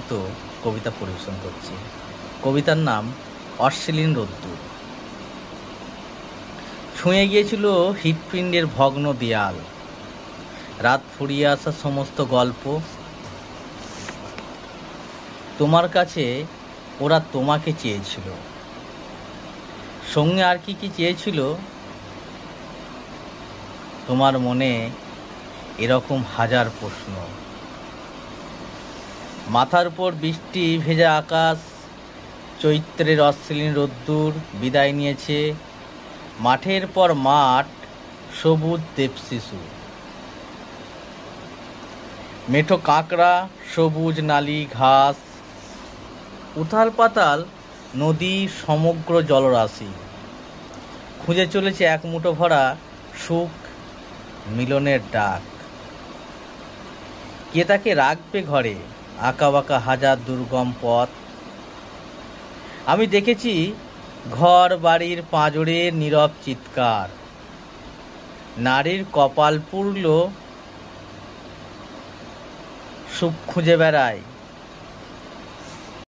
লিখিত কবিতা পরিবেশন করছি। কবিতার নাম অশ্লীল রোদ্দুর। ছুঁয়ে গিয়েছিল হৃৎপিণ্ডের ভগ্ন দেয়াল, রাত ফুরিয়ে আসা সমস্ত গল্প। তোমার কাছে ওরা তোমাকে চেয়েছিল, সঙ্গে আর কি কি চেয়েছিল? তোমার মনে এরকম হাজার প্রশ্ন। মাথার উপর বৃষ্টি ভেজা আকাশ, চৈত্রের অশ্লীল রোদ্দুর বিদায় নিয়েছে। মাঠের পর মাঠ, সবুজ দেবশিশু, মেঠো কাঁকড়া, সবুজ নালি ঘাস, উথাল পাতাল নদী, সমগ্র জলরাশি খুঁজে চলেছে এক মুঠো ভরা সুখ, মিলনের ডাক। কে তাকে রাখবে ঘরে? আঁকা বাঁকা হাজার দুর্গম পথ। আমি দেখেছি ঘর বাড়ির পাঁজরে নীরব চিৎকার, নারীর কপাল পুড়ল, সুখ খুঁজে বেড়ায়